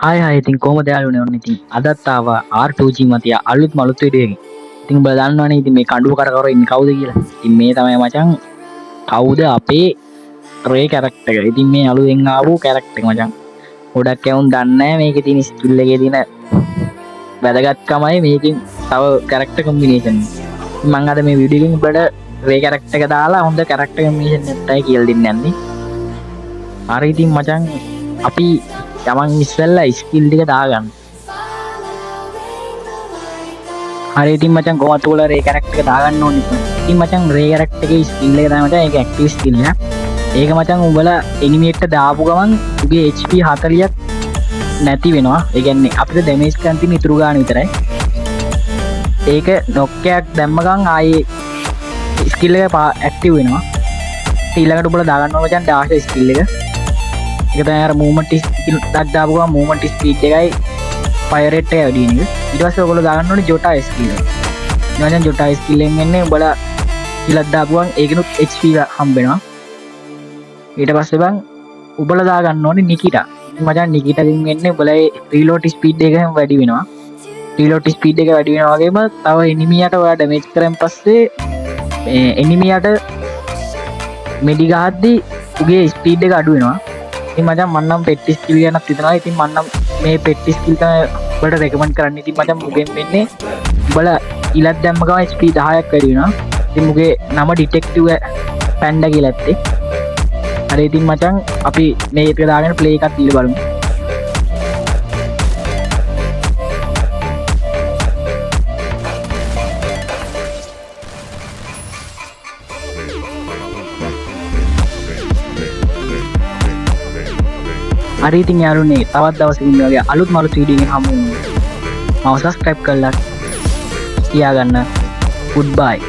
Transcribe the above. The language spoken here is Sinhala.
හායි ඉතින් කොහොමද යාළුවනේ ඔන්න ඉතින් අදත් ආවා R2G මතිය අලුත්ම අලුත් වීඩියෝ එකකින්. ඉතින් ඔබලා දන්නවනේ ඉතින් මේ කඩුව කර ඉන්නේ කවුද කියලා. ඉතින් මේ තමයි මචං කවුද අපේ රේ කැරක්ටර් එක. ඉතින් මේ අලුතෙන් ආපු කැරක්ටර් එක මචං. ගොඩක් ඇවුන් දන්නේ නැහැ මේකේ තියෙන ස්කිල් එකේ තියෙන වැදගත්කමයි මේකෙන් තව කැරක්ටර් කොම්බිනේෂන්. මම අද මේ වීඩියෝ එකෙන් ඔබට රේ කැරක්ටර් එක දාලා හොඳ කැරක්ටර් කොම්බිනේෂන් එකයි කියලා දෙන්න යන්නේ. හරි ඉතින් මචං අපි යමන් ඉස්සෙල්ලා ස්කිල් ටික දාගන්න. හරි ඉතින් මචං කොහොමද ඔයාලා රේ කැරක්ටර් එක දාගන්න ඕනේ. ඉතින් මචං රේ කැරක්ටර් එකේ ස්කිල් එක තමයි මචං ඒක ඇක්ටිව් ස්කිල් එක. ඒක මචං උඹලා එනිමි එක්ක දාපු ගමන් උගේ HP 40ක් නැති වෙනවා. ඒ කියන්නේ අපිට ඩැමේජ් කරන් තියෙන ඉතුරු ගාන විතරයි. ඒක නොක් එකක් දැම්ම ගමන් ආයේ ස්කිල් එක ඇක්ටිව් වෙනවා. ඊළඟට උඹලා දාගන්න ඕන මචං ඩාෂ් ස්කිල් එක. ඒක තමයි අර මූවමන්ට් ස්කිල් ඩක් දාපු ගමන් මූවමන්ට් ස්පීඩ් එකයි ෆයර් රේට් එක වැඩි වෙන එක. ඊට පස්සේ ඔයගොල්ලෝ දාගන්න ඕනේ ජොටා ස්කිල් එක. ඊළඟට ජොටා ස්කිල් එකෙන් එන්නේ උඹලා ඉලක් දාපු ගමන් ඒකිනුත් HP හම්බ වෙනවා. ඊට පස්සේ බං උඹලා දාගන්න ඕනේ නිකිටා. මචං නිකිටාගෙන් එන්නේ උඹලා රීලෝඩ් ස්පීඩ් එක වැඩි වෙනවා. රීලෝඩ් ස්පීඩ් එක වැඩි වෙනවා වගේම තව එනිමියට ඔයා ඩැමේජ් කරන් පස්සේ එනිමියට මෙඩි ගහද්දි උගේ ස්පීඩ් එක අඩු වෙනවා. ඉතින් මචං මම නම් පෙට් ස්කිල් ගැනත් හිතනවා. ඉතින් මම නම් මේ පෙට් ස්කිල් තමයි ඔයාලට රෙකමන්ඩ් කරන්නේ. ඉතින් මචං මුගෙන් වෙන්නේ උඹලා ඉලක් දැම්ම ගමන් HP 10ක් වැඩි වෙනවා. ඉතින් මුගේ නම ඩිටෙක්ටිව් පැන්ඩා කියලා ඇත්තේ. හරි ඉතින් මචං අපි මේක දාගෙන ප්ලේ එකක් දීලා බලමු. හරි ඉතින් යාළුවනේ තවත් දවසකින් මේ වගේ අලුත් වීඩියෝ එකක් හමු වෙනවා. මම සබ්ස්ක්‍රයිබ් කරලා තියාගන්න. Goodbye.